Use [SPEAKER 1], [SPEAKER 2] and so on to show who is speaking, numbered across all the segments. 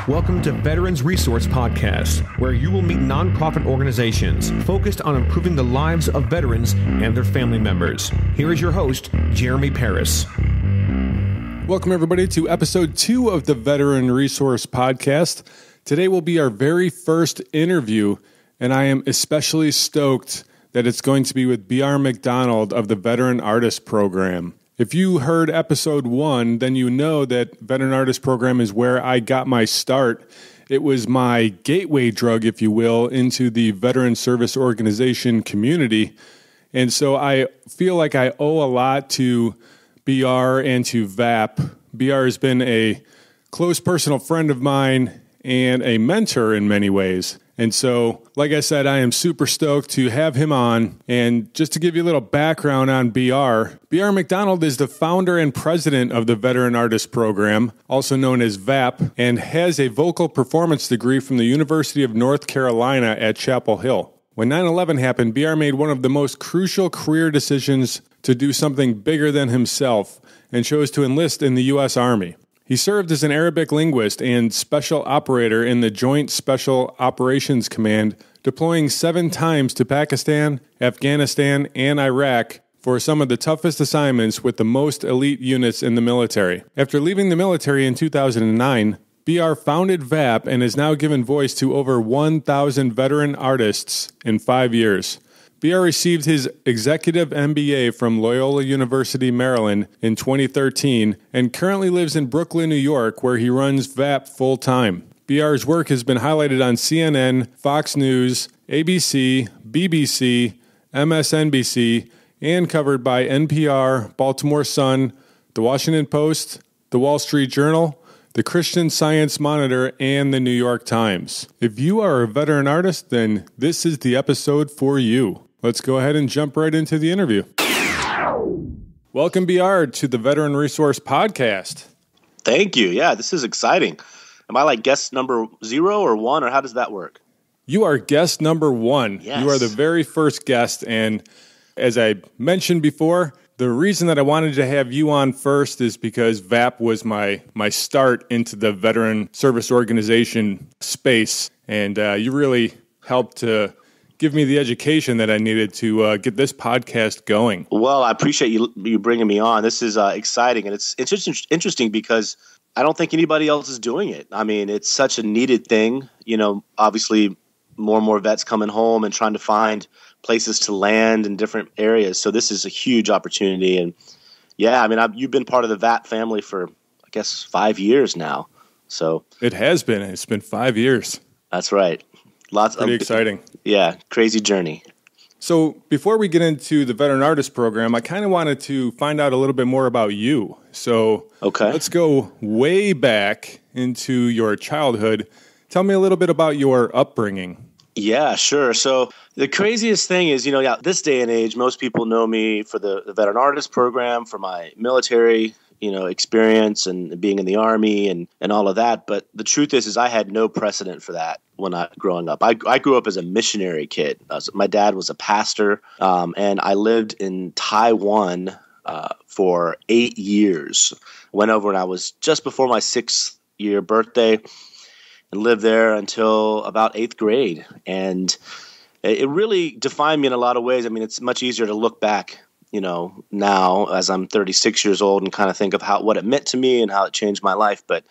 [SPEAKER 1] Welcome to Veterans Resource Podcast, where you will meet nonprofit organizations focused on improving the lives of veterans and their family members. Here is your host, Jeremy Paris.
[SPEAKER 2] Welcome, everybody, to episode 2 of the Veteran Resource Podcast. Today will be our very first interview, and I am especially stoked that it's going to be with BR McDonald of the Veteran Artist Program. If you heard episode 1, then you know that Veteran Artist Program is where I got my start. It was my gateway drug, if you will, into the veteran service organization community. And so I feel like I owe a lot to BR and to VAP. BR has been a close personal friend of mine and a mentor in many ways. And so, like I said, I am super stoked to have him on. And just to give you a little background on BR McDonald is the founder and president of the Veteran Artist Program, also known as VAP, and has a vocal performance degree from the University of North Carolina at Chapel Hill. When 9/11 happened, BR made one of the most crucial career decisions to do something bigger than himself and chose to enlist in the U.S. Army. He served as an Arabic linguist and special operator in the Joint Special Operations Command, deploying 7 times to Pakistan, Afghanistan, and Iraq for some of the toughest assignments with the most elite units in the military. After leaving the military in 2009, BR founded VAP and has now given voice to over 1,000 veteran artists in 5 years. BR received his Executive MBA from Loyola University Maryland in 2013 and currently lives in Brooklyn, New York, where he runs VAP full-time. BR's work has been highlighted on CNN, Fox News, ABC, BBC, MSNBC, and covered by NPR, Baltimore Sun, The Washington Post, The Wall Street Journal, the Christian Science Monitor, and the New York Times. If you are a veteran artist, then this is the episode for you. Let's go ahead and jump right into the interview. Welcome, BR, to the Veteran Resource Podcast.
[SPEAKER 3] Thank you. Yeah, this is exciting. Am I like guest number 0 or 1, or how does that work?
[SPEAKER 2] You are guest number 1.
[SPEAKER 3] Yes.
[SPEAKER 2] You are the very first guest, and as I mentioned before, the reason that I wanted to have you on first is because VAP was my start into the veteran service organization space, and you really helped to give me the education that I needed to get this podcast going.
[SPEAKER 3] Well, I appreciate you bringing me on. This is exciting, and it's interesting because I don't think anybody else is doing it. I mean, it's such a needed thing. You know, obviously more and more vets coming home and trying to find places to land in different areas. So this is a huge opportunity. And yeah, I mean, you've been part of the VAP family for, I guess, 5 years now. So
[SPEAKER 2] it has been. It's been 5 years.
[SPEAKER 3] That's right.
[SPEAKER 2] Pretty exciting.
[SPEAKER 3] Yeah, crazy journey.
[SPEAKER 2] So before we get into the Veteran Artist Program, I kind of wanted to find out a little bit more about you. So Let's go way back into your childhood. Tell me a little bit about your upbringing.
[SPEAKER 3] Yeah, sure. So the craziest thing is, this day and age, most people know me for the Veteran Artist Program, for my military, experience and being in the Army and all of that. But the truth is I had no precedent for that when I growing up. I grew up as a missionary kid. My dad was a pastor, and I lived in Taiwan for 8 years. Went over when I was just before my 6th year birthday and lived there until about 8th grade. And it really defined me in a lot of ways. I mean, it's much easier to look back, now as I'm 36 years old and kind of think of what it meant to me and how it changed my life. But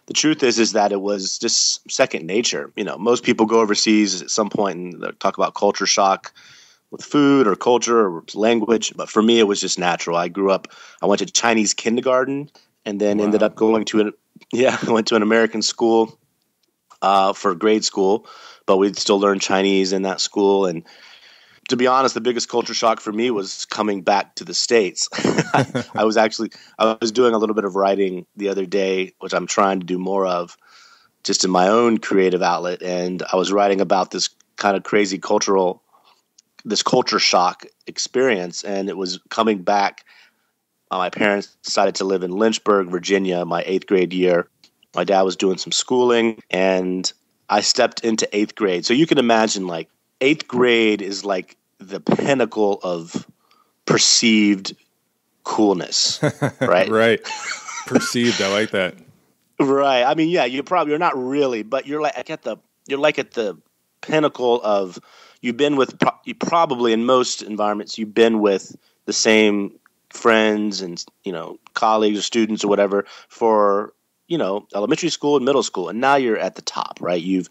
[SPEAKER 3] the truth is that it was just second nature. Most people go overseas at some point and talk about culture shock with food or culture or language. But for me, it was just natural. I went to Chinese kindergarten and then ended up going to I went to an American school for grade school, but we'd still learn Chinese in that school. And to be honest, the biggest culture shock for me was coming back to the States. I was doing a little bit of writing the other day, which I'm trying to do more of just in my own creative outlet. And I was writing about this kind of crazy culture shock experience. And it was coming back. My parents decided to live in Lynchburg, Virginia, my 8th grade year. My dad was doing some schooling and I stepped into 8th grade. So you can imagine 8th grade is like the pinnacle of perceived coolness, right?
[SPEAKER 2] Right. Perceived. I like that.
[SPEAKER 3] Right. I mean, yeah, you're not really, but you're like at the pinnacle of you probably in most environments you've been with the same friends and colleagues or students or whatever for elementary school and middle school, and now you're at the top, right? You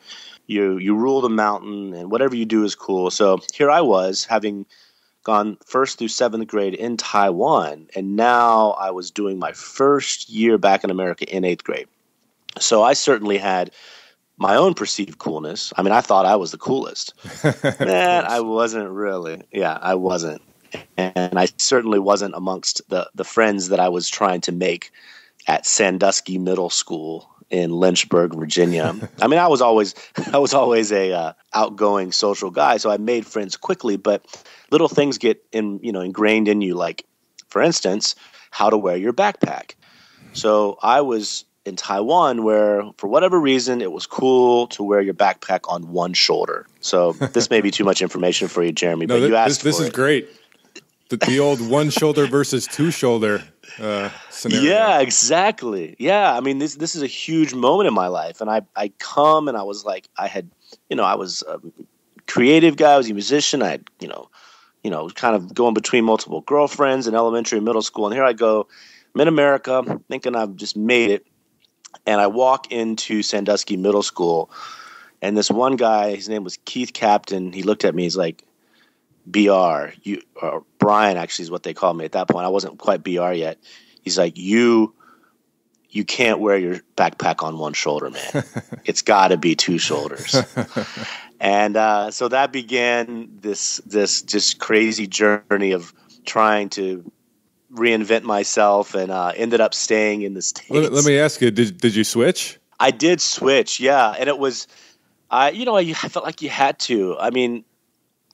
[SPEAKER 3] rule the mountain, and whatever you do is cool. So here I was, having gone first through seventh grade in Taiwan, and now I was doing my first year back in America in eighth grade. So I certainly had my own perceived coolness. I mean, I thought I was the coolest. Man, I wasn't really. Yeah, I wasn't. And I certainly wasn't amongst the friends that I was trying to make at Sandusky Middle School in Lynchburg, Virginia. I mean, I was always a outgoing social guy, so I made friends quickly, but little things get ingrained in you, like, for instance, how to wear your backpack. So I was in Taiwan where, for whatever reason, it was cool to wear your backpack on one shoulder. So this may be too much information for you, Jeremy, but you asked for it.
[SPEAKER 2] This is great. The old one shoulder versus two shoulder scenario.
[SPEAKER 3] Yeah, exactly. Yeah, I mean, this is a huge moment in my life, and I come and I was like, I was a creative guy, I was a musician, I had kind of going between multiple girlfriends in elementary and middle school, and here I go, I'm in America, thinking I've just made it. And I walk into Sandusky Middle School, and this one guy, his name was Keith Captain, he looked at me, he's like, BR, or Brian actually is what they called me at that point. I wasn't quite BR yet. He's like, you can't wear your backpack on one shoulder, man. It's got to be two shoulders. And so that began this just crazy journey of trying to reinvent myself, and ended up staying in the States.
[SPEAKER 2] Let me ask you, did you switch?
[SPEAKER 3] I did switch, yeah. And it was, I felt like you had to. I mean,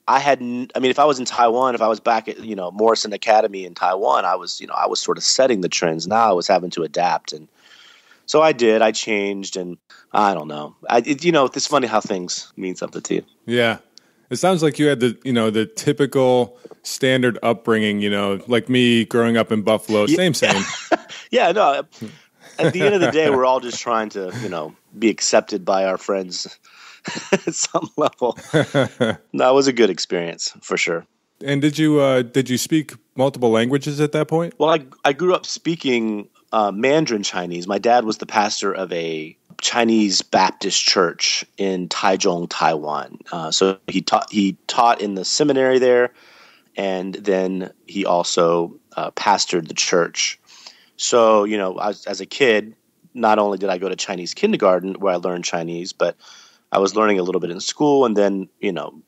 [SPEAKER 3] if I was in Taiwan, if I was back at, Morrison Academy in Taiwan, I was sort of setting the trends. Now I was having to adapt. And so I did, I changed, and I don't know. It's funny how things mean something to you.
[SPEAKER 2] Yeah. It sounds like you had the typical standard upbringing, like me growing up in Buffalo. Same.
[SPEAKER 3] Yeah, no. At the end of the day, we're all just trying to, be accepted by our friends at some level. No, it was a good experience for sure.
[SPEAKER 2] And did you speak multiple languages at that point?
[SPEAKER 3] Well, I grew up speaking Mandarin Chinese. My dad was the pastor of a Chinese Baptist church in Taichung, Taiwan. So he taught in the seminary there, and then he also pastored the church. So, as a kid, not only did I go to Chinese kindergarten where I learned Chinese, but I was learning a little bit in school. And then,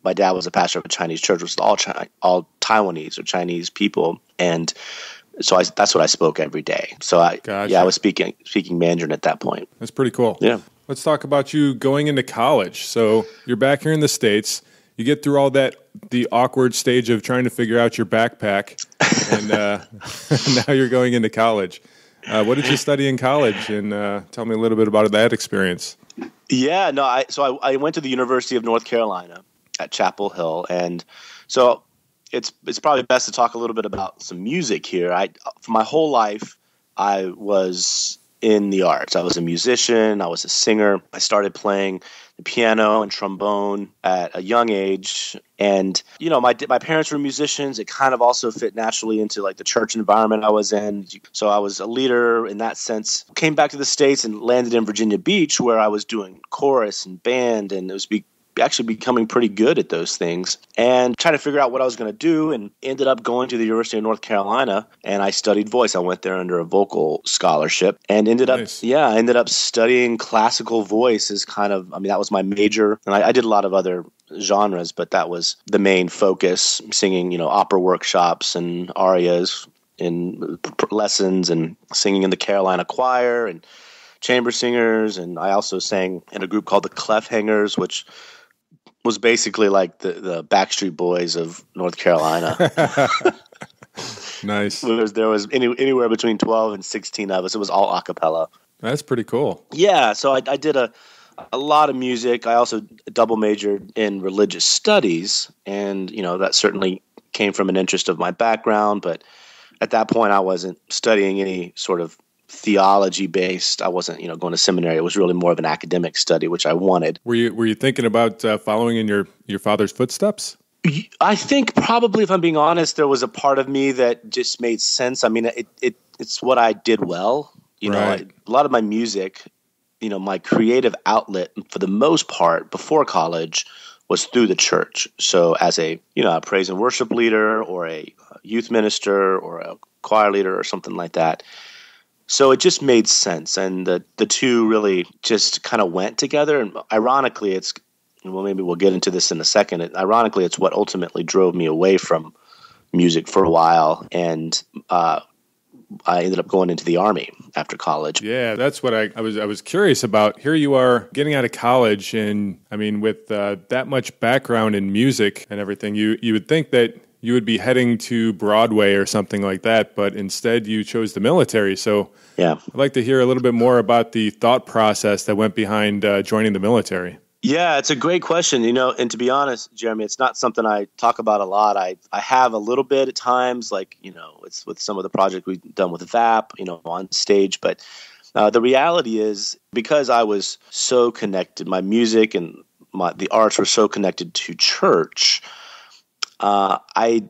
[SPEAKER 3] my dad was a pastor of a Chinese church, which was all Taiwanese or Chinese people. And so that's what I spoke every day. So I was speaking Mandarin at that point.
[SPEAKER 2] That's pretty cool.
[SPEAKER 3] Yeah.
[SPEAKER 2] Let's talk about you going into college. So you're back here in the States. You get through all the awkward stage of trying to figure out your backpack, and now you're going into college. What did you study in college? And tell me a little bit about that experience.
[SPEAKER 3] Yeah, no. I went to the University of North Carolina at Chapel Hill, and so it's probably best to talk a little bit about some music here. For my whole life, I was in the arts. I was a musician. I was a singer. I started playing the piano and trombone at a young age. And, my parents were musicians. It kind of also fit naturally into like the church environment I was in. So I was a leader in that sense. Came back to the States and landed in Virginia Beach, where I was doing chorus and band, and it was actually becoming pretty good at those things, and trying to figure out what I was going to do, and ended up going to the University of North Carolina, and I studied voice. I went there under a vocal scholarship, and ended up studying classical voice as that was my major. And I did a lot of other genres, but that was the main focus, singing, opera workshops and arias in lessons, and singing in the Carolina choir and chamber singers. And I also sang in a group called the Clef Hangers, which was basically like the Backstreet Boys of North Carolina.
[SPEAKER 2] Nice.
[SPEAKER 3] There was anywhere between 12 and 16 of us. It was all a cappella.
[SPEAKER 2] That's pretty cool.
[SPEAKER 3] Yeah, so I did a lot of music. I also double majored in religious studies, and that certainly came from an interest of my background. But at that point, I wasn't studying any sort of theology based. I wasn't, going to seminary. It was really more of an academic study, which I wanted.
[SPEAKER 2] Were you thinking about following in your father's footsteps?
[SPEAKER 3] I think probably, if I'm being honest, there was a part of me that just made sense. I mean, it's what I did well.
[SPEAKER 2] Right.
[SPEAKER 3] A lot of my music, my creative outlet for the most part before college was through the church. So as a praise and worship leader or a youth minister or a choir leader or something like that. So it just made sense. And the two really just kind of went together. And ironically, maybe we'll get into this in a second. Ironically, it's what ultimately drove me away from music for a while. And I ended up going into the Army after college.
[SPEAKER 2] Yeah, that's what I was curious about. Here you are getting out of college, and I mean, with that much background in music and everything, you would think that you would be heading to Broadway or something like that, but instead you chose the military. So
[SPEAKER 3] yeah,
[SPEAKER 2] I'd like to hear a little bit more about the thought process that went behind joining the military.
[SPEAKER 3] Yeah, it's a great question, and to be honest, Jeremy, it's not something I talk about a lot. I have a little bit at times, like, it's with some of the projects we've done with VAP, on stage. But the reality is, because I was so connected, my music and the arts were so connected to church, I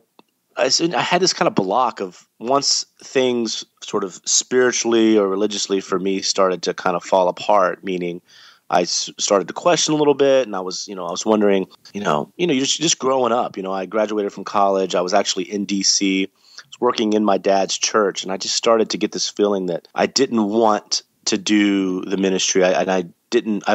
[SPEAKER 3] had this kind of block of, once things sort of spiritually or religiously for me started to kind of fall apart, meaning I started to question a little bit, and I was wondering, you're just growing up. I graduated from college. I was actually in DC, I was working in my dad's church, and I just started to get this feeling that I didn't want to do the ministry. I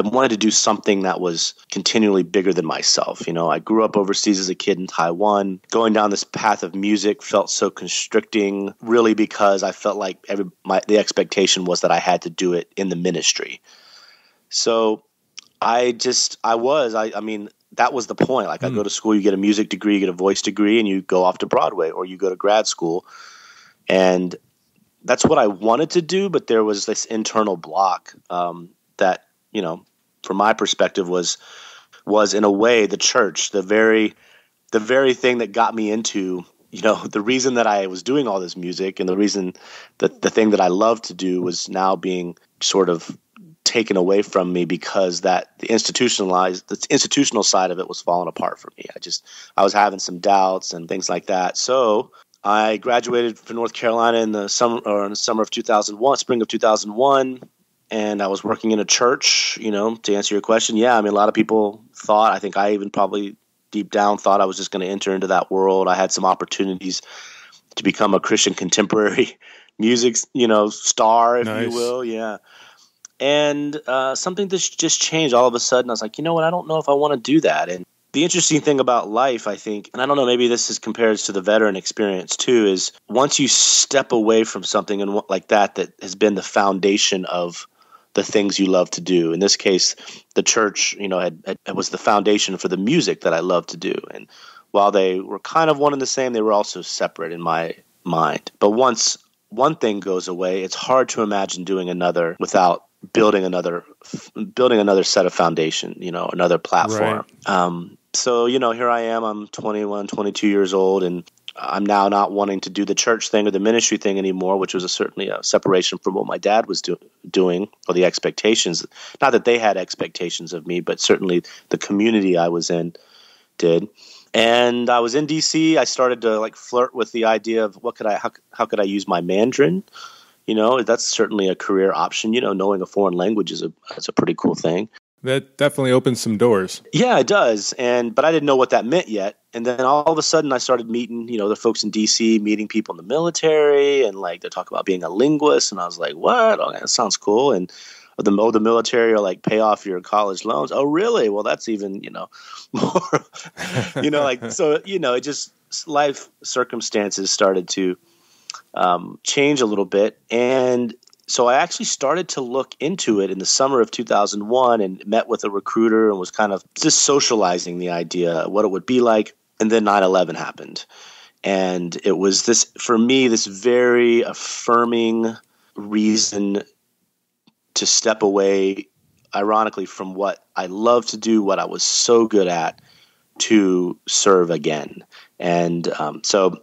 [SPEAKER 3] wanted to do something that was continually bigger than myself. I grew up overseas as a kid in Taiwan. Going down this path of music felt so constricting, really, because I felt like the expectation was that I had to do it in the ministry. So I mean, that was the point. Like, I go to school, you get a music degree, you get a voice degree, and you go off to Broadway, or you go to grad school. And that's what I wanted to do, but there was this internal block that, from my perspective was in a way the church, the very thing that got me into, the reason that I was doing all this music, and the reason that the thing that I loved to do was now being sort of taken away from me, because the institutional side of it was falling apart for me. I was having some doubts and things like that. So I graduated from North Carolina in the summer of 2001, spring of 2001. And I was working in a church, to answer your question. Yeah. I mean, a lot of people thought, I think I even probably deep down thought I was just going to enter into that world. I had some opportunities to become a Christian contemporary music, star, if you will. Yeah. And something just changed all of a sudden. I was like, you know what? I don't know if I want to do that. And the interesting thing about life, I think, and I don't know, maybe this compares to the veteran experience too, is once you step away from something and like that has been the foundation of the things you love to do. In this case, the church, was the foundation for the music that I love to do. And while they were kind of one and the same, they were also separate in my mind. But once one thing goes away, it's hard to imagine doing another without building another set of foundation, another platform. Right. So, here I am, I'm 21, 22 years old, and I'm now not wanting to do the church thing or the ministry thing anymore, which was certainly a separation from what my dad was doing, or the expectations. Not that they had expectations of me, but certainly the community I was in did. And I was in DC. I started to flirt with the idea of how could I use my Mandarin? That's certainly a career option. Knowing a foreign language is a pretty cool thing.
[SPEAKER 2] That definitely opens some doors.
[SPEAKER 3] Yeah, it does. But I didn't know what that meant yet. And then all of a sudden I started meeting, the folks in DC, meeting people in the military, and they talk about being a linguist. And I was like, what? Oh, that sounds cool. And the military are pay off your college loans. Oh, really? Well, that's even, more, so, it just, life circumstances started to change a little bit. And so I actually started to look into it in the summer of 2001 and met with a recruiter and was kind of just socializing the idea, what it would be like. And then 9/11 happened. And it was for me, this very affirming reason to step away, ironically, from what I love to do, what I was so good at, to serve again. And so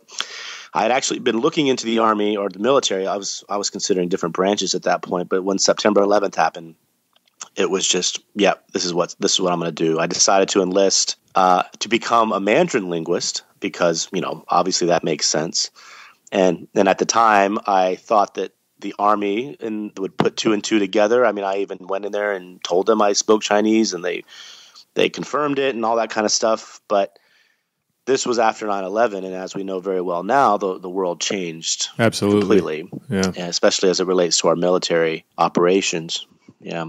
[SPEAKER 3] I had actually been looking into the Army or the military. I was considering different branches at that point. But when September 11th happened, it was just, yeah, this is what I'm going to do. I decided to enlist to become a Mandarin linguist because, obviously that makes sense. And at the time, I thought that the Army would put two and two together. I mean, I even went in there and told them I spoke Chinese, and they confirmed it and all that kind of stuff. But this was after 9/11, and as we know very well now, the world changed completely,
[SPEAKER 2] yeah,
[SPEAKER 3] especially as it relates to our military operations. Yeah.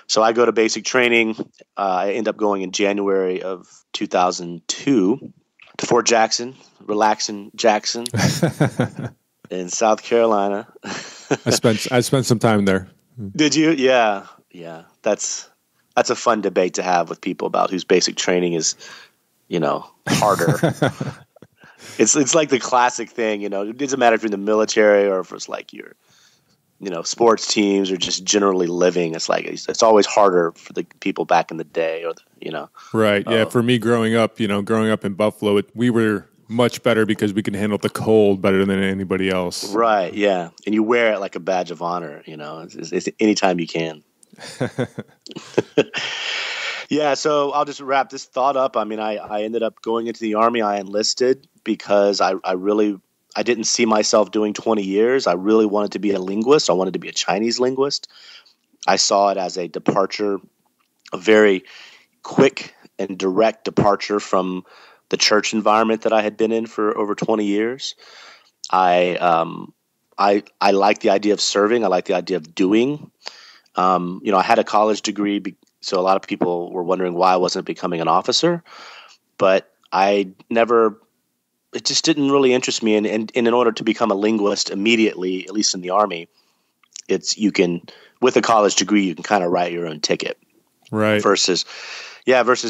[SPEAKER 3] So I go to basic training. I end up going in January of 2002 to Fort Jackson, relaxing Jackson in South Carolina.
[SPEAKER 2] I spent some time there.
[SPEAKER 3] Did you? Yeah. That's a fun debate to have with people about whose basic training is, harder. It's like the classic thing, it doesn't matter if you're in the military or if it's like your, sports teams or just generally living. It's like, it's always harder for the people back in the day or,
[SPEAKER 2] Right. Yeah. For me growing up in Buffalo, we were much better because we can handle the cold better than anybody else.
[SPEAKER 3] Right. Yeah. And you wear it like a badge of honor, it's anytime you can. Yeah, so I'll just wrap this thought up. I mean, I ended up going into the Army. I enlisted because I didn't see myself doing 20 years. I really wanted to be a linguist. I wanted to be a Chinese linguist. I saw it as a departure, a very quick and direct departure from the church environment that I had been in for over 20 years. I like the idea of serving. I like the idea of doing. I had a college degree, so a lot of people were wondering why I wasn't becoming an officer, but it just didn't really interest me. And in order to become a linguist immediately, at least in the Army, with a college degree, you can kind of write your own ticket.
[SPEAKER 2] Right.
[SPEAKER 3] Versus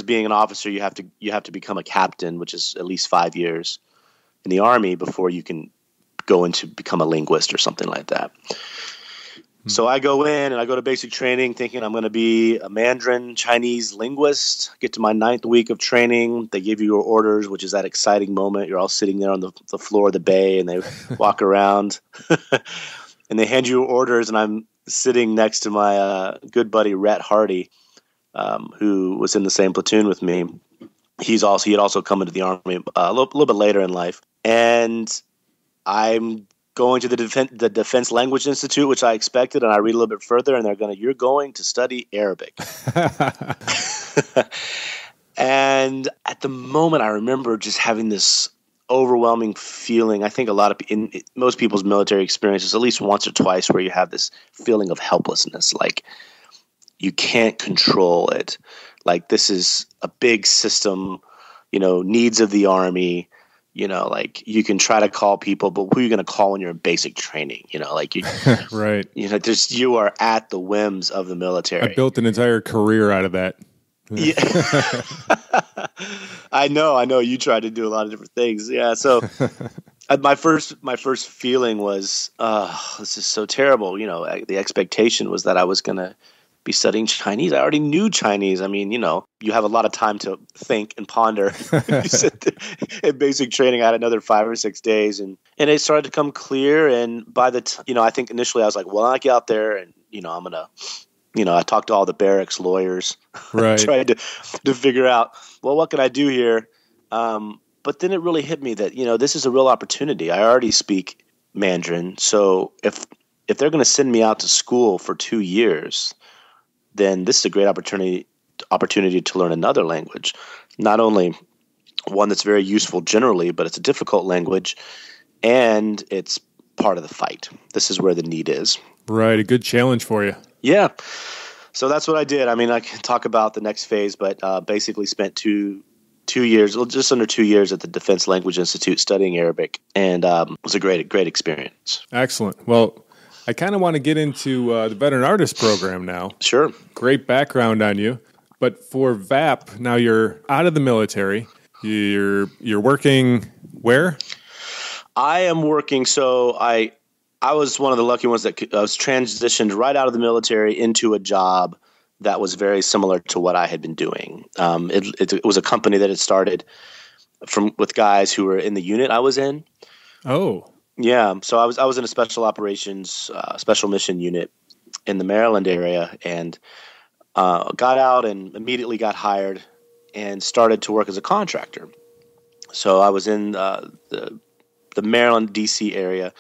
[SPEAKER 3] being an officer, you have to become a captain, which is at least 5 years in the Army before you can go into become a linguist or something like that. So I go in and I go to basic training thinking I'm going to be a Mandarin Chinese linguist. Get to my 9th week of training. They give you your orders, which is that exciting moment. You're all sitting there on the floor of the bay and they walk around and they hand you your orders. And I'm sitting next to my good buddy, Rhett Hardy, who was in the same platoon with me. He had also come into the Army a little bit later in life. And I'm going to the Defense Language Institute, which I expected, and I read a little bit further, and you're going to study Arabic. And at the moment, I remember just having this overwhelming feeling. I think in most people's military experiences, at least once or twice, where you have this feeling of helplessness, like you can't control it. Like this is a big system, needs of the Army. Like you can try to call people, but who are you going to call when you're in basic training?
[SPEAKER 2] Right.
[SPEAKER 3] You are at the whims of the military.
[SPEAKER 2] I built an entire career out of that.
[SPEAKER 3] Yeah. I know. You tried to do a lot of different things. Yeah. So my first feeling was, this is so terrible. The expectation was that I was going to be studying Chinese. I already knew Chinese. I mean, you have a lot of time to think and ponder. In basic training, I had another 5 or 6 days, and it started to come clear. And by I think initially I was like, well, I get out there, and I'm gonna, I talked to all the barracks lawyers,
[SPEAKER 2] right?
[SPEAKER 3] Tried to figure out, well, what can I do here? But then it really hit me that this is a real opportunity. I already speak Mandarin, so if they're going to send me out to school for 2 years, then this is a great opportunity to learn another language. Not only one that's very useful generally, but it's a difficult language, and it's part of the fight. This is where the need is.
[SPEAKER 2] Right, a good challenge for you.
[SPEAKER 3] Yeah. So that's what I did. I mean, I can talk about the next phase, but basically spent 2 years, just under 2 years at the Defense Language Institute studying Arabic, and it was a great experience.
[SPEAKER 2] Excellent. Well, I kind of want to get into the Veteran Artist program now.
[SPEAKER 3] Sure.
[SPEAKER 2] Great background on you. But for VAP, now you're out of the military. You're working where?
[SPEAKER 3] I am working. So I was one of the lucky ones that I was transitioned right out of the military into a job that was very similar to what I had been doing. It was a company that had started with guys who were in the unit I was in.
[SPEAKER 2] Oh,
[SPEAKER 3] Yeah. So I was in a special operations, special mission unit in the Maryland area, and got out and immediately got hired and started to work as a contractor. So I was in the Maryland, D.C. area,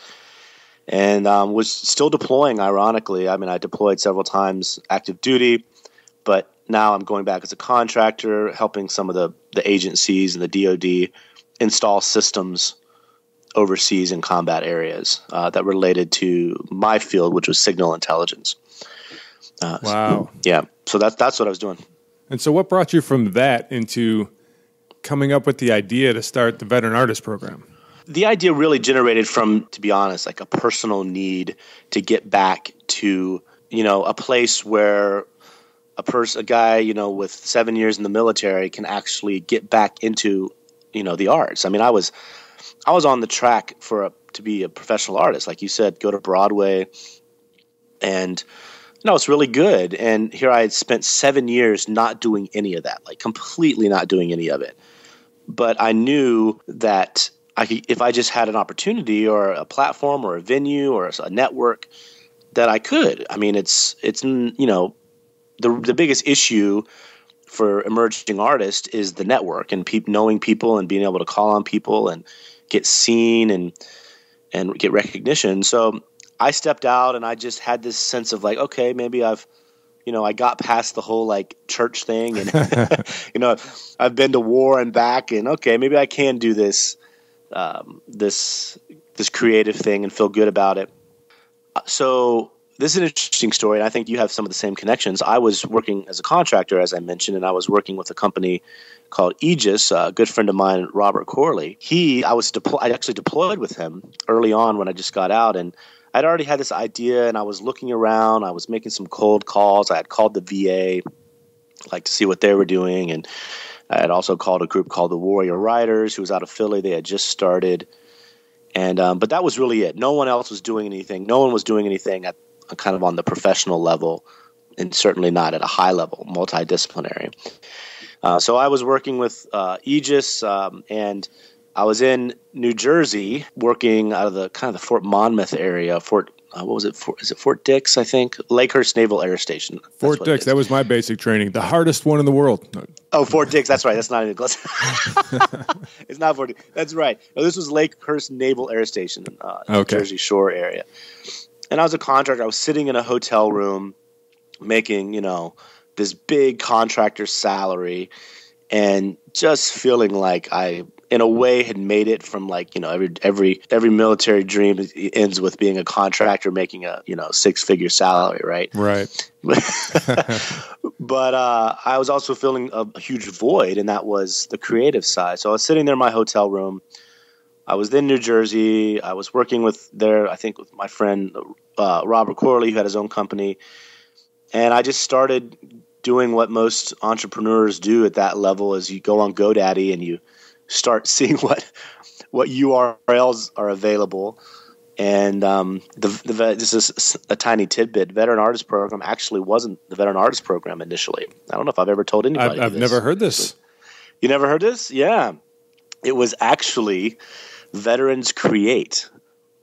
[SPEAKER 3] and was still deploying, ironically. I mean, I deployed several times active duty, but now I'm going back as a contractor, helping some of the agencies and the DoD install systems overseas in combat areas that related to my field, which was signal intelligence.
[SPEAKER 2] wow.
[SPEAKER 3] So that's what I was doing.
[SPEAKER 2] And so what brought you from that into coming up with the idea to start the Veteran Artist Program?
[SPEAKER 3] The idea really generated from, to be honest, like a personal need to get back to, a place where a guy, with 7 years in the military can actually get back into, the arts. I mean, I was on the track to be a professional artist. Like you said, go to Broadway, and it's really good. And here I had spent 7 years not doing any of that, like completely not doing any of it. But I knew that if I just had an opportunity or a platform or a venue or a network, that I could. I mean, it's the biggest issue for emerging artists is the network and knowing people and being able to call on people and get seen and get recognition. So I stepped out and I just had this sense of like, okay, maybe I got past the whole like church thing and, I've been to war and back, and okay, maybe I can do this creative thing and feel good about it. So this is an interesting story, and I think you have some of the same connections. I was working as a contractor, as I mentioned, and I was working with a company called Aegis, a good friend of mine, Robert Corley. I actually deployed with him early on when I just got out, and I'd already had this idea, and I was looking around. I was making some cold calls. I had called the VA, like to see what they were doing, and I had also called a group called the Warrior Riders, who was out of Philly. They had just started, and but that was really it. No one else was doing anything. No one was doing anything at kind of on the professional level, and certainly not at a high level, multidisciplinary. So I was working with Aegis, and I was in New Jersey working out of the kind of the Fort Monmouth area. Is it Fort Dix, I think? Lakehurst Naval Air Station.
[SPEAKER 2] Fort Dix, that was my basic training. The hardest one in the world.
[SPEAKER 3] Oh, Fort Dix, that's right. That's not even close. It's not Fort Dix. That's right. No, this was Lakehurst Naval Air Station, the Jersey Shore area. And I was a contractor. I was sitting in a hotel room making, this big contractor salary, and just feeling like I, in a way, had made it from like, every military dream ends with being a contractor making a, six-figure salary, right?
[SPEAKER 2] Right.
[SPEAKER 3] But I was also feeling a huge void, and that was the creative side. So I was sitting there in my hotel room. I was in New Jersey. I was working with my friend Robert Corley, who had his own company. And I just started doing what most entrepreneurs do at that level, is you go on GoDaddy and you start seeing what URLs are available. And this is a tiny tidbit. Veteran Artist Program actually wasn't the Veteran Artist Program initially. I don't know if I've ever told anybody.
[SPEAKER 2] I've never heard this.
[SPEAKER 3] You never heard this? Yeah. It was actually Veterans Create.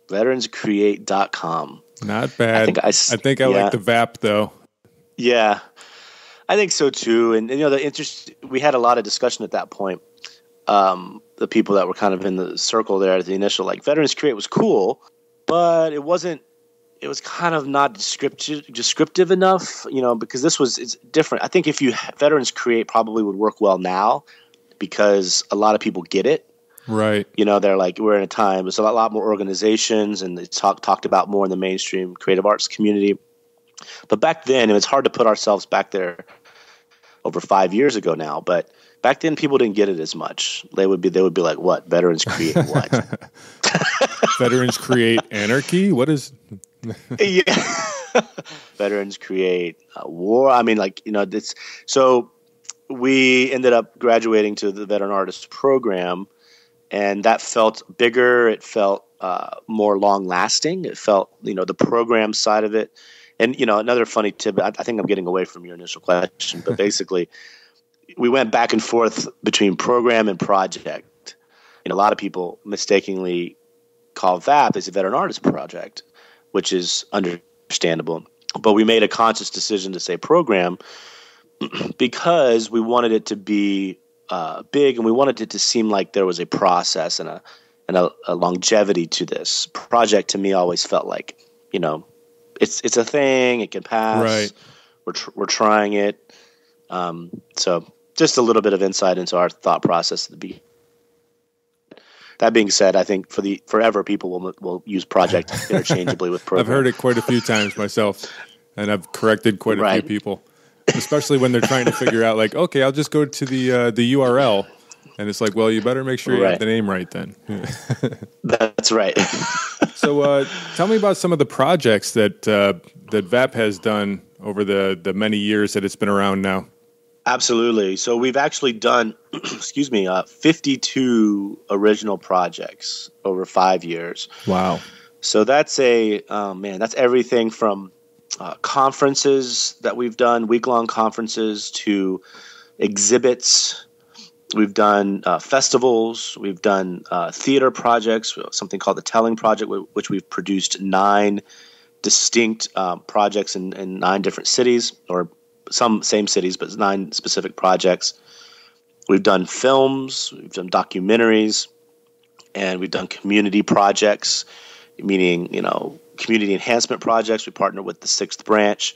[SPEAKER 3] VeteransCreate.com.
[SPEAKER 2] Not bad. I think I like the VAP though.
[SPEAKER 3] Yeah, I think so too. And we had a lot of discussion at that point. The people that were kind of in the circle there at the initial, like, Veterans Create was cool, but it was kind of not descriptive enough, because it's different. I think Veterans Create probably would work well now because a lot of people get it.
[SPEAKER 2] Right.
[SPEAKER 3] They're like, we're in a time, there's a lot more organizations, and it's talked about more in the mainstream creative arts community. But back then, and it's hard to put ourselves back there over 5 years ago now, but back then people didn't get it as much. They would be like, what? Veterans Create what?
[SPEAKER 2] Veterans Create Anarchy? What is?
[SPEAKER 3] Yeah. Veterans Create War. I mean, so we ended up graduating to the Veteran Artist Program, and that felt bigger. It felt more long-lasting. It felt, the program side of it. And, another funny tip, I think I'm getting away from your initial question, but basically we went back and forth between program and project. A lot of people mistakenly call VAP is a Veteran Artist Project, which is understandable. But we made a conscious decision to say program because we wanted it to be big, and we wanted it to seem like there was a process and a longevity to this project. To me, always felt like, it's a thing. It can pass.
[SPEAKER 2] Right.
[SPEAKER 3] We're trying it. So just a little bit of insight into our thought process at the beginning. That being said, I think forever people will use project interchangeably with program.
[SPEAKER 2] I've heard it quite a few times myself, and I've corrected quite a few people, especially when they're trying to figure out, like, okay, I'll just go to the URL, and it's like, well, you better make sure you have the name right then.
[SPEAKER 3] That's right.
[SPEAKER 2] So tell me about some of the projects that VAP has done over the many years that it's been around now.
[SPEAKER 3] Absolutely. So we've actually done, 52 original projects over 5 years.
[SPEAKER 2] Wow.
[SPEAKER 3] So that's that's everything from conferences that we've done, week-long conferences, to exhibits. We've done festivals. We've done theater projects, something called the Telling Project, which we've produced 9 distinct projects in 9 different cities, or some same cities, but 9 specific projects. We've done films, we've done documentaries, and we've done community projects, meaning, community enhancement projects. We partnered with the 6th Branch,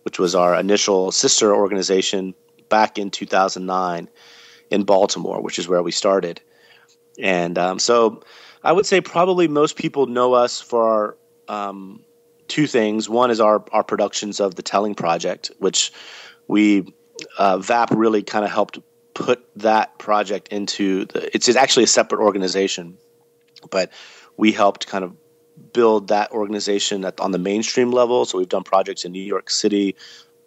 [SPEAKER 3] which was our initial sister organization back in 2009 in Baltimore, which is where we started. And so I would say probably most people know us for our 2 things. One is our productions of the Telling Project, which we VAP really kind of helped put that project into it's actually a separate organization, but we helped kind of build that organization on the mainstream level. So we've done projects in New York City,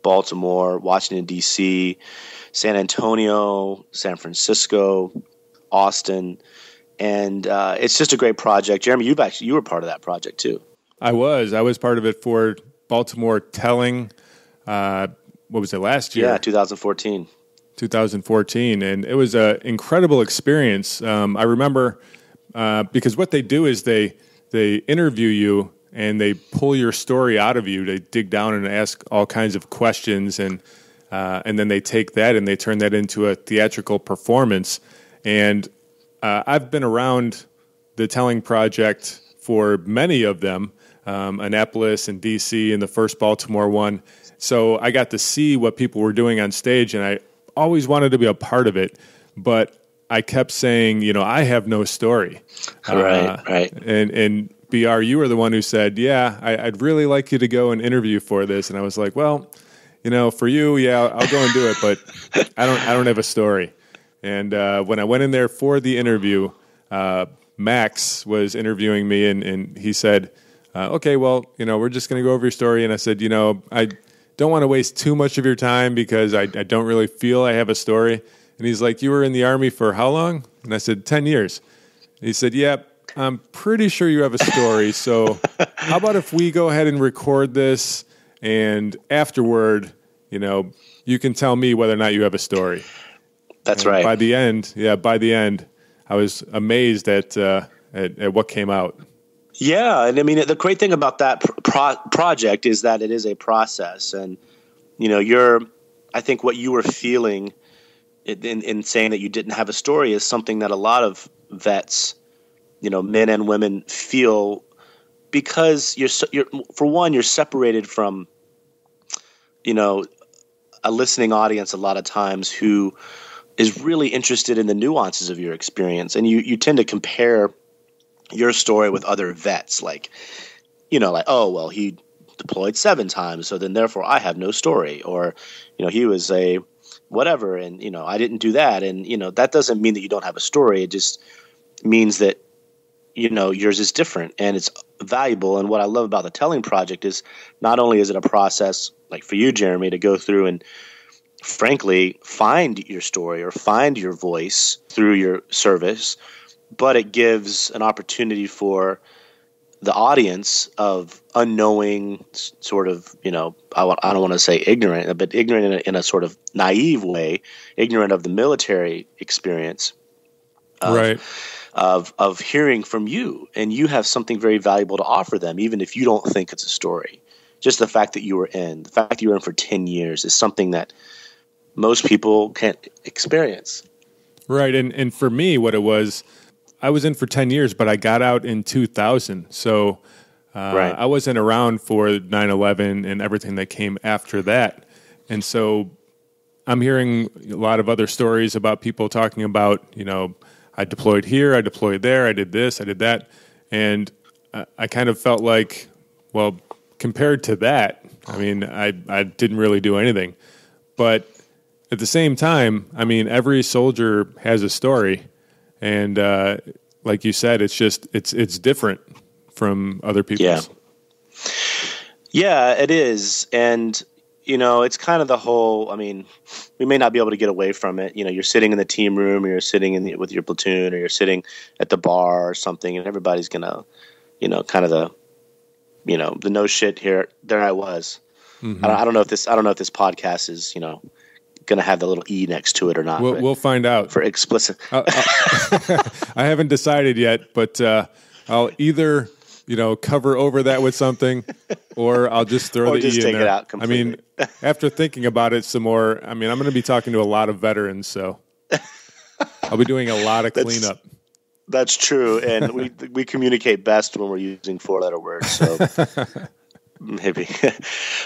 [SPEAKER 3] Baltimore, Washington, D.C., San Antonio, San Francisco, Austin, and it's just a great project. Jeremy, you were part of that project too.
[SPEAKER 2] I was part of it for Baltimore Telling. What was it, last year?
[SPEAKER 3] Yeah, 2014.
[SPEAKER 2] 2014, and it was an incredible experience. I remember because what they do is they interview you and they pull your story out of you. They dig down and ask all kinds of questions, and then they take that and they turn that into a theatrical performance. And I've been around the Telling Project for many of them, Annapolis and D.C. and the first Baltimore one. So I got to see what people were doing on stage, and I always wanted to be a part of it, but I kept saying, I have no story.
[SPEAKER 3] Right.
[SPEAKER 2] And BR, you were the one who said, yeah, I'd really like you to go and interview for this. And I was like, well, for you, yeah, I'll go and do it, but I don't have a story. And when I went in there for the interview, Max was interviewing me, and he said, okay, well, we're just going to go over your story. And I said, I don't want to waste too much of your time because I don't really feel I have a story. And he's like, you were in the Army for how long? And I said, 10 years. And he said, yeah, I'm pretty sure you have a story. So how about if we go ahead and record this, and afterward, you can tell me whether or not you have a story.
[SPEAKER 3] That's
[SPEAKER 2] and
[SPEAKER 3] right.
[SPEAKER 2] By the end, I was amazed at what came out.
[SPEAKER 3] Yeah, and I mean, the great thing about that project is that it is a process, and I think what you were feeling in saying that you didn't have a story is something that a lot of vets, men and women, feel, because you're for one, you're separated from, a listening audience a lot of times who is really interested in the nuances of your experience, and you tend to compare your story with other vets, like, oh, well, he deployed 7 times, so then therefore I have no story, or, he was a whatever, and, I didn't do that. And, that doesn't mean that you don't have a story. It just means that, yours is different and it's valuable. And what I love about the Telling Project is not only is it a process, like for you, Jeremy, to go through and frankly find your story or find your voice through your service, but it gives an opportunity for the audience of unknowing, sort of, I don't want to say ignorant, but ignorant in a sort of naive way, ignorant of the military experience.
[SPEAKER 2] Right.
[SPEAKER 3] of hearing from you, and you have something very valuable to offer them, even if you don't think it's a story. Just the fact that the fact that you were in for 10 years is something that most people can't experience.
[SPEAKER 2] Right. And for me, what it was, I was in for 10 years, but I got out in 2000. So
[SPEAKER 3] Right.
[SPEAKER 2] I wasn't around for 9/11 and everything that came after that. And so I'm hearing a lot of other stories about people talking about, I deployed here, I deployed there, I did this, I did that. And I kind of felt like, well, compared to that, I mean, I didn't really do anything. But at the same time, I mean, every soldier has a story. And like you said, it's different from other people's.
[SPEAKER 3] Yeah, it is. And, it's kind of the whole, I mean, we may not be able to get away from it. You're sitting in the team room, or you're sitting with your platoon, or you're sitting at the bar or something, and everybody's going to, kind of the no shit here. There I was. Mm-hmm. I don't know if this podcast is, going to have the little E next to it or not.
[SPEAKER 2] We'll find out.
[SPEAKER 3] For explicit.
[SPEAKER 2] I haven't decided yet, but I'll either, cover over that with something, or I'll just throw the
[SPEAKER 3] just
[SPEAKER 2] E
[SPEAKER 3] take
[SPEAKER 2] in there.
[SPEAKER 3] It out completely.
[SPEAKER 2] I mean, after thinking about it some more, I mean, I'm going to be talking to a lot of veterans, so I'll be doing a lot of cleanup.
[SPEAKER 3] That's true, and we communicate best when we're using 4-letter words. So maybe,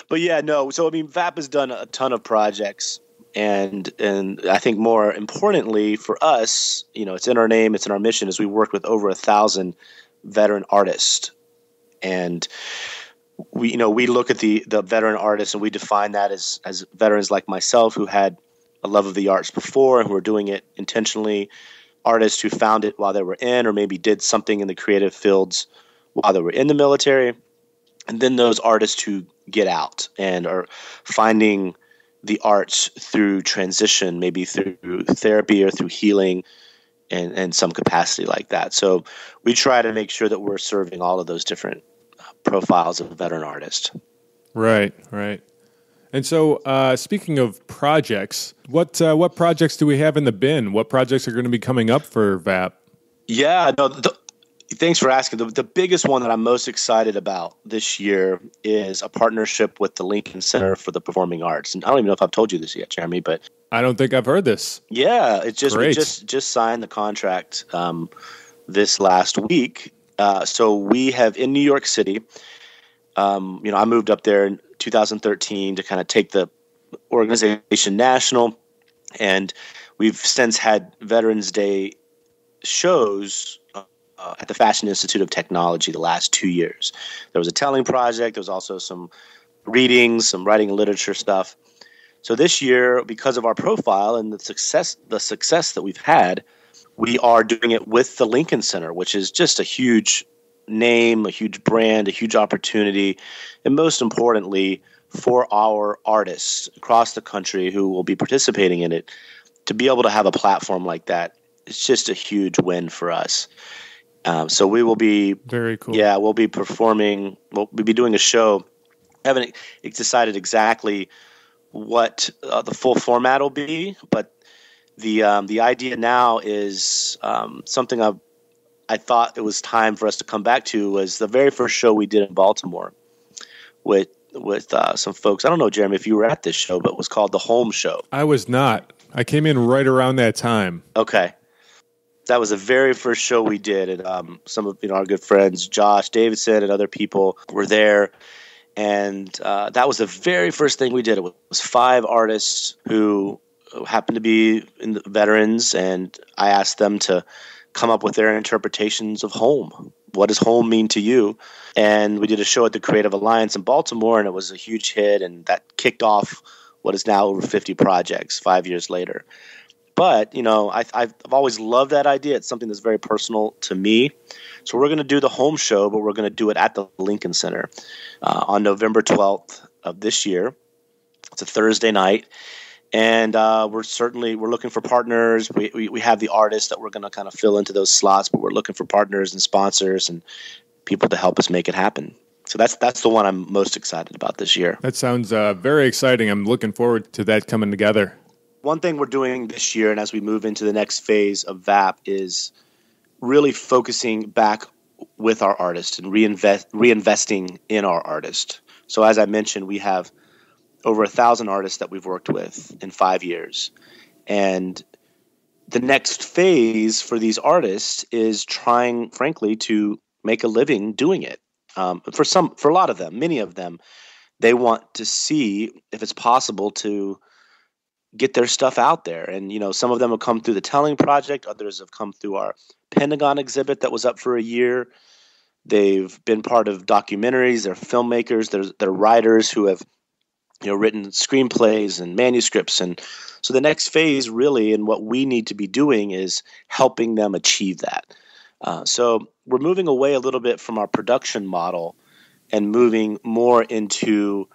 [SPEAKER 3] but yeah, no. So I mean, VAP has done a ton of projects, and I think more importantly for us, it's in our name, it's in our mission, is we worked with over 1,000 veteran artists, and we look at the veteran artists, and we define that as veterans like myself who had a love of the arts before and who were doing it intentionally. Artists who found it while they were in, or maybe did something in the creative fields while they were in the military. And then those artists who get out and are finding the arts through transition, maybe through therapy or through healing and some capacity like that. So we try to make sure that we're serving all of those different profiles of veteran artists.
[SPEAKER 2] Right. And so, speaking of projects, what projects do we have in the bin? What projects are going to be coming up for VAP?
[SPEAKER 3] Yeah, no. Thanks for asking. The biggest one that I'm most excited about this year is a partnership with the Lincoln Center for the Performing Arts. And I don't even know if I've told you this yet, Jeremy, but
[SPEAKER 2] I don't think I've heard this.
[SPEAKER 3] Yeah, we just signed the contract this last week. So we have in New York City. I moved up there in 2013 to kind of take the organization national, and we've since had Veterans Day shows at the Fashion Institute of Technology the last 2 years. There was a telling project. There was also some readings, some writing and literature stuff. So this year, because of our profile and the success that we've had, we are doing it with the Lincoln Center, which is just a huge name, a huge brand, a huge opportunity, and most importantly, for our artists across the country who will be participating in it, to be able to have a platform like that, it's just a huge win for us. So we will be
[SPEAKER 2] very cool.
[SPEAKER 3] Yeah, we'll be performing. We'll be doing a show. I haven't decided exactly what the full format will be, but the idea now is something I thought it was time for us to come back to. Was the very first show we did in Baltimore with some folks. I don't know, Jeremy, if you were at this show, but it was called The Home Show.
[SPEAKER 2] I was not. I came in right around that time.
[SPEAKER 3] Okay. That was the very first show we did, and some of our good friends, Josh Davidson and other people, were there. And that was the very first thing we did. It was 5 artists who happened to be in the veterans, and I asked them to come up with their interpretations of home. What does home mean to you? And we did a show at the Creative Alliance in Baltimore, and it was a huge hit, and that kicked off what is now over 50 projects 5 years later. But, I've always loved that idea. It's something that's very personal to me. So we're going to do the home show, but we're going to do it at the Lincoln Center on November 12th of this year. It's a Thursday night. And we're looking for partners. We have the artists that we're going to kind of fill into those slots, but we're looking for partners and sponsors and people to help us make it happen. So that's the one I'm most excited about this year.
[SPEAKER 2] That sounds very exciting. I'm looking forward to that coming together.
[SPEAKER 3] One thing we're doing this year, and as we move into the next phase of VAP, is really focusing back with our artist and reinvesting in our artist. So as I mentioned, we have over 1,000 artists that we've worked with in 5 years. And the next phase for these artists is trying, frankly, to make a living doing it. For a lot of them, many of them, they want to see if it's possible to get their stuff out there. And, some of them have come through the Telling Project. Others have come through our Pentagon exhibit that was up for a year. They've been part of documentaries. They're filmmakers. They're writers who have, written screenplays and manuscripts. And so the next phase really, and what we need to be doing, is helping them achieve that. So we're moving away a little bit from our production model and moving more into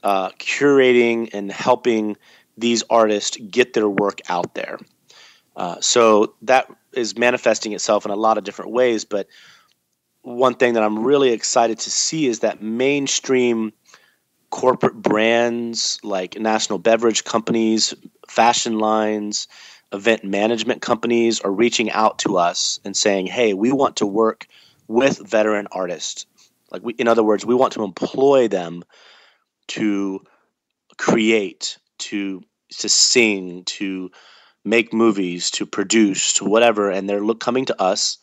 [SPEAKER 3] curating and helping these artists get their work out there. So that is manifesting itself in a lot of different ways. But one thing that I'm really excited to see is that mainstream corporate brands like national beverage companies, fashion lines, event management companies are reaching out to us and saying, hey, we want to work with veteran artists. In other words, we want to employ them to create, to sing, to make movies, to produce, to whatever, and they're coming to us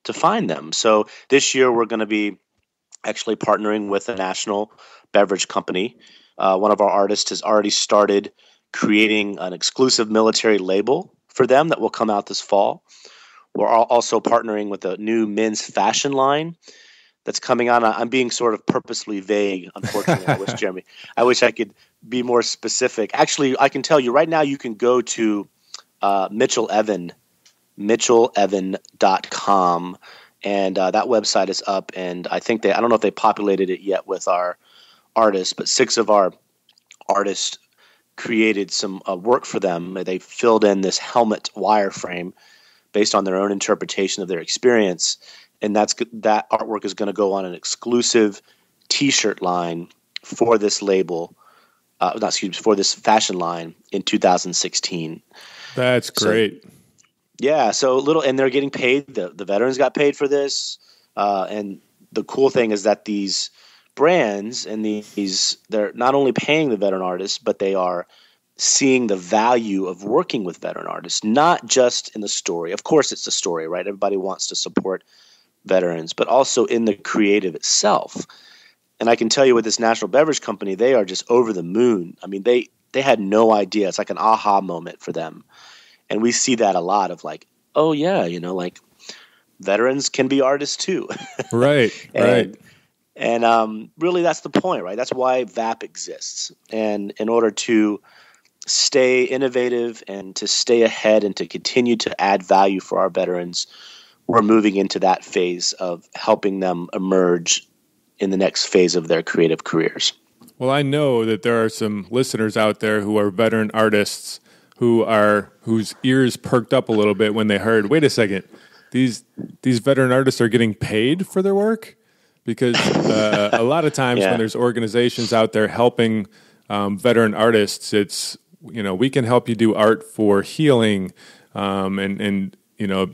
[SPEAKER 3] to find them. So this year we're going to be actually partnering with a national beverage company. One of our artists has already started creating an exclusive military label for them that will come out this fall. We're also partnering with a new men's fashion line that's coming on. I'm being sort of purposely vague, unfortunately. I wish I could be more specific. Actually, I can tell you right now, you can go to mitchellevan.com, and that website is up. And I think I don't know if they populated it yet with our artists, but 6 of our artists created some work for them. They filled in this helmet wireframe based on their own interpretation of their experience. And that artwork is going to go on an exclusive T-shirt line for this label, for this fashion line in 2016.
[SPEAKER 2] That's great.
[SPEAKER 3] And they're getting paid. The veterans got paid for this. And the cool thing is that these brands and they're not only paying the veteran artists, but they are seeing the value of working with veteran artists, not just in the story. Of course, it's the story, right? Everybody wants to support veterans, but also in the creative itself. And I can tell you with this national beverage company, they are just over the moon. I mean, they had no idea. It's like an aha moment for them. And we see that a lot of oh yeah, veterans can be artists too.
[SPEAKER 2] Right.
[SPEAKER 3] And really that's the point, right? That's why VAP exists. And in order to stay innovative and to stay ahead and to continue to add value for our veterans, we're moving into that phase of helping them emerge in the next phase of their creative careers.
[SPEAKER 2] Well, I know that there are some listeners out there who are veteran artists whose ears perked up a little bit when they heard, wait a second, these veteran artists are getting paid for their work? Because a lot of times when there's organizations out there helping veteran artists, it's, we can help you do art for healing and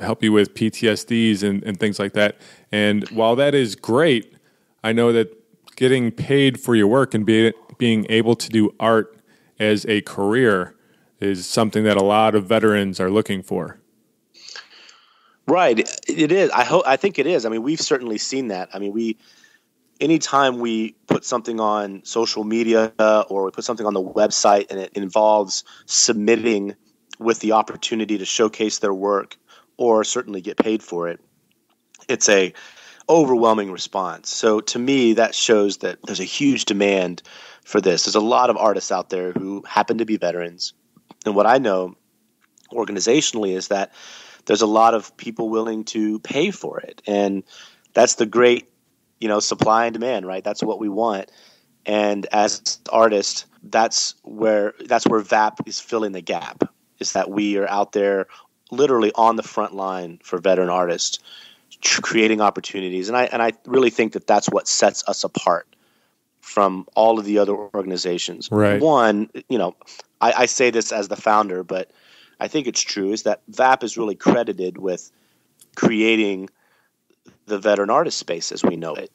[SPEAKER 2] help you with PTSDs and things like that. And while that is great, I know that getting paid for your work and being able to do art as a career is something that a lot of veterans are looking for.
[SPEAKER 3] Right. It is. I think it is. I mean, we've certainly seen that. I mean, anytime we put something on social media or we put something on the website and it involves submitting with the opportunity to showcase their work or certainly get paid for it, it's a overwhelming response. So to me, that shows that there's a huge demand for this. There's a lot of artists out there who happen to be veterans. And what I know organizationally is that there's a lot of people willing to pay for it. And that's the great, supply and demand, right? That's what we want. And as artists, that's where VAP is filling the gap, is that we are out there literally on the front line for veteran artists, creating opportunities. And I really think that that's what sets us apart from all of the other organizations.
[SPEAKER 2] Right.
[SPEAKER 3] One, I say this as the founder, but I think it's true, is that VAP is really credited with creating the veteran artist space as we know it.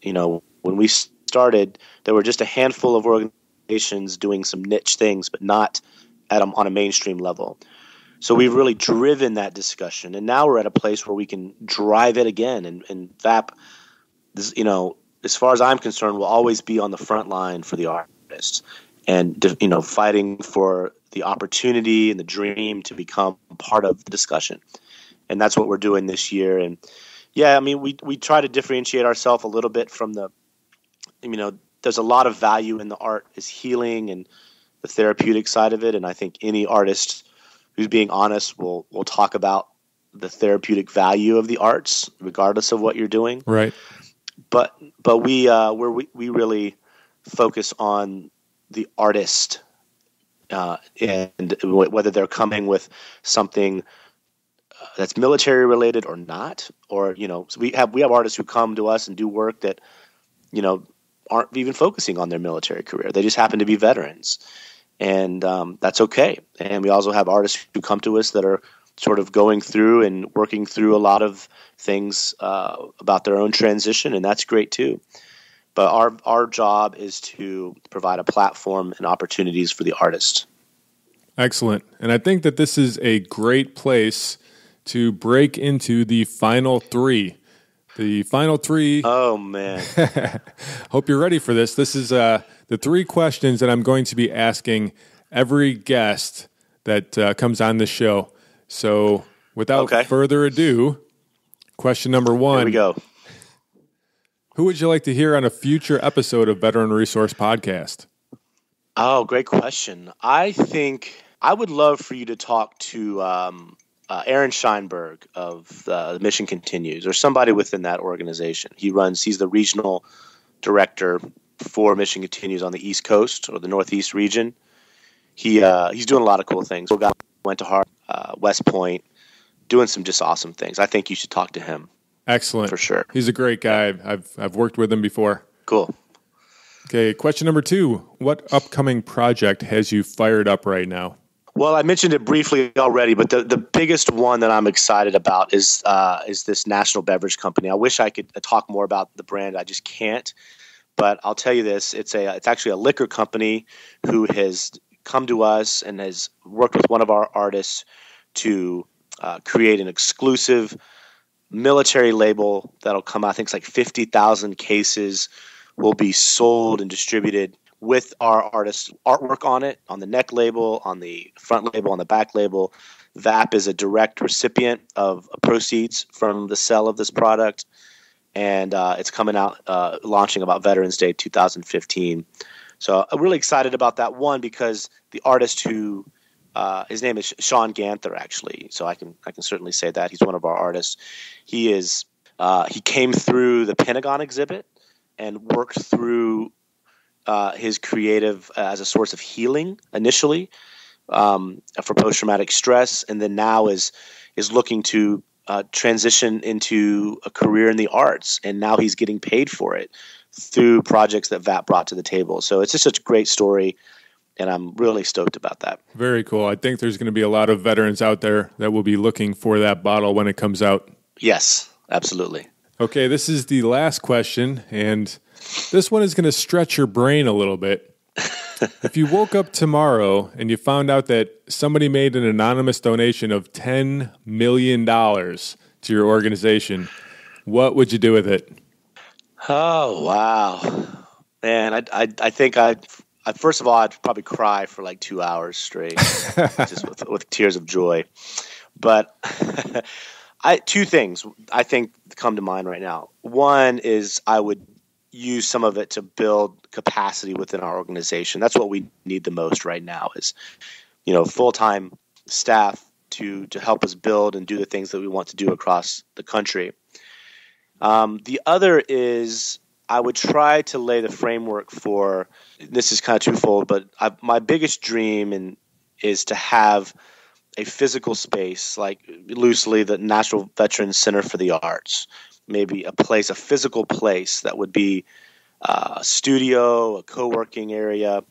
[SPEAKER 3] When we started, there were just a handful of organizations doing some niche things, but not on a mainstream level. So we've really driven that discussion, and now we're at a place where we can drive it again. And VAP, as far as I'm concerned, will always be on the front line for the artists, and fighting for the opportunity and the dream to become part of the discussion. And that's what we're doing this year. And yeah, I mean, we try to differentiate ourselves a little bit from there's a lot of value in the art is healing and the therapeutic side of it. And I think any artist who's being honest will talk about the therapeutic value of the arts, regardless of what you're doing.
[SPEAKER 2] Right.
[SPEAKER 3] But we really focus on the artist, and whether they're coming with something that's military related or not, or so we have artists who come to us and do work that aren't even focusing on their military career. They just happen to be veterans. And that's okay. And we also have artists who come to us that are sort of going through and working through a lot of things about their own transition, and that's great too. But our job is to provide a platform and opportunities for the artist.
[SPEAKER 2] Excellent. And I think that this is a great place to break into the final three. The final three.
[SPEAKER 3] Oh, man.
[SPEAKER 2] Hope you're ready for this. This is the three questions that I'm going to be asking every guest that comes on the show. So without further ado, question number one.
[SPEAKER 3] Here we go.
[SPEAKER 2] Who would you like to hear on a future episode of Veteran Resource Podcast?
[SPEAKER 3] Oh, great question. I think I would love for you to talk to Aaron Scheinberg of the Mission Continues, or somebody within that organization. He's the regional director for Mission Continues on the East Coast or the Northeast region. He's doing a lot of cool things. Went to Harvard, West Point, doing some just awesome things. I think you should talk to him.
[SPEAKER 2] Excellent.
[SPEAKER 3] For sure.
[SPEAKER 2] He's a great guy. I've worked with him before.
[SPEAKER 3] Cool.
[SPEAKER 2] Okay, question number 2. What upcoming project has you fired up right now?
[SPEAKER 3] Well, I mentioned it briefly already, but the biggest one that I'm excited about is this national beverage company. I wish I could talk more about the brand. I just can't. But I'll tell you this: it's actually a liquor company who has come to us and has worked with one of our artists to create an exclusive military label that'll come out. I think it's like 50,000 cases will be sold and distributed with our artist's artwork on it, on the neck label, on the front label, on the back label. VAP is a direct recipient of proceeds from the sale of this product, and it's coming out, launching about Veterans Day 2015. So I'm really excited about that one because the artist who his name is Sean Ganther, actually. So I can certainly say that he's one of our artists. He came through the Pentagon exhibit and worked through his creative as a source of healing initially for post-traumatic stress, and then now is looking to transition into a career in the arts, and now he's getting paid for it through projects that VAP brought to the table. So it's just such a great story, and I'm really stoked about that. Very
[SPEAKER 2] cool. I think there's going to be a lot of veterans out there that will be looking for that bottle when it comes out.
[SPEAKER 3] Yes, absolutely.
[SPEAKER 2] Okay, this is the last question, and this one is going to stretch your brain a little bit. If you woke up tomorrow and you found out that somebody made an anonymous donation of $10 million to your organization, what would you do with it?
[SPEAKER 3] Oh, wow. Man, I think first of all, I'd probably cry for like 2 hours straight, just with tears of joy. But two things I think come to mind right now. One is I would use some of it to build capacity within our organization. That's what we need the most right now is, full-time staff to help us build and do the things that we want to do across the country. The other is I would try to lay the framework for, this is kind of twofold, but my biggest dream is to have a physical space, like loosely the National Veterans Center for the Arts, maybe a physical place that would be a studio, a co-working area,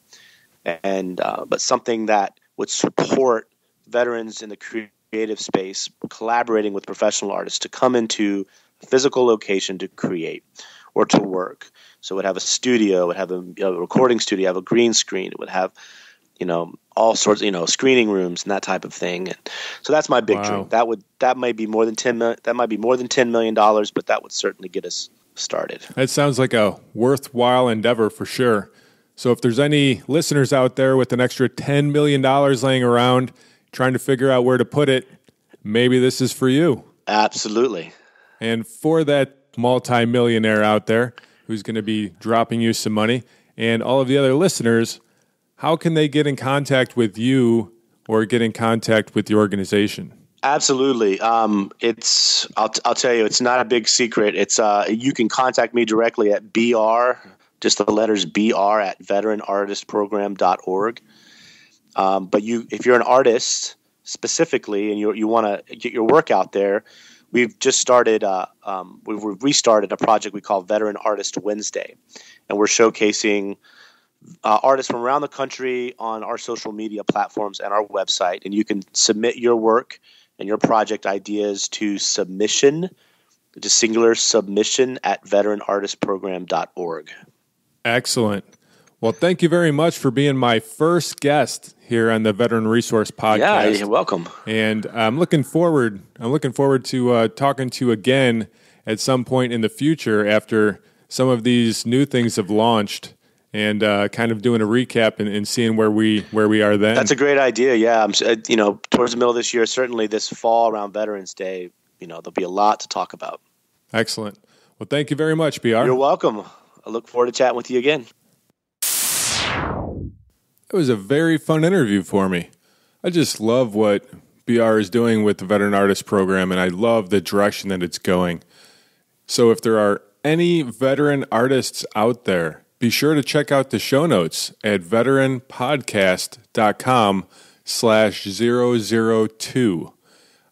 [SPEAKER 3] and but something that would support veterans in the creative space, collaborating with professional artists to come into a physical location to create or to work. So it would have a studio, it would have a recording studio, have a green screen, it would have, all sorts, screening rooms and that type of thing. And so that's my big dream. That might be more than $10 million. That might be more than $10 million, but that would certainly get us started.
[SPEAKER 2] That sounds like a worthwhile endeavor for sure. So if there's any listeners out there with an extra $10 million laying around trying to figure out where to put it, maybe this is for you.
[SPEAKER 3] Absolutely.
[SPEAKER 2] And for that multi-millionaire out there who's going to be dropping you some money, and all of the other listeners, how can they get in contact with you or get in contact with the organization?
[SPEAKER 3] Absolutely. I'll tell you, it's not a big secret. It's you can contact me directly at just the letters BR at veteranartistprogram.org. But if you're an artist specifically and you want to get your work out there, we've just started. We've restarted a project we call Veteran Artist Wednesday, and we're showcasing artists from around the country on our social media platforms and our website. And you can submit your work and your project ideas to submission, just singular submission at veteranartistprogram.org.
[SPEAKER 2] Excellent. Well, thank you very much for being my first guest here on the Veteran Resource Podcast.
[SPEAKER 3] Yeah, you're welcome.
[SPEAKER 2] And I'm looking forward to talking to you again at some point in the future after some of these new things have launched, and kind of doing a recap and seeing where we are then.
[SPEAKER 3] That's a great idea. Yeah, towards the middle of this year, certainly this fall around Veterans Day, there'll be a lot to talk about.
[SPEAKER 2] Excellent. Well, thank you very much, BR.
[SPEAKER 3] You're welcome. I look forward to chatting with you again.
[SPEAKER 2] It was a very fun interview for me. I just love what BR is doing with the Veteran Artist Program, and I love the direction that it's going. So if there are any veteran artists out there, be sure to check out the show notes at veteranpodcast.com/002.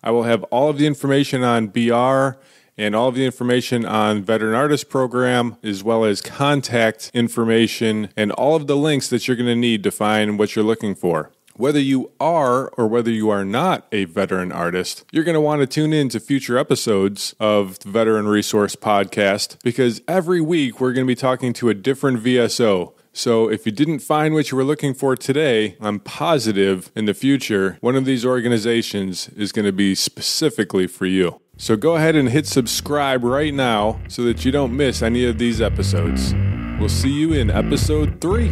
[SPEAKER 2] I will have all of the information on BR and all of the information on Veteran Artist Program, as well as contact information and all of the links that you're going to need to find what you're looking for. Whether you are or whether you are not a veteran artist, you're going to want to tune in to future episodes of the Veteran Resource Podcast, because every week we're going to be talking to a different VSO. So if you didn't find what you were looking for today, I'm positive in the future one of these organizations is going to be specifically for you. So go ahead and hit subscribe right now so that you don't miss any of these episodes. We'll see you in episode 3.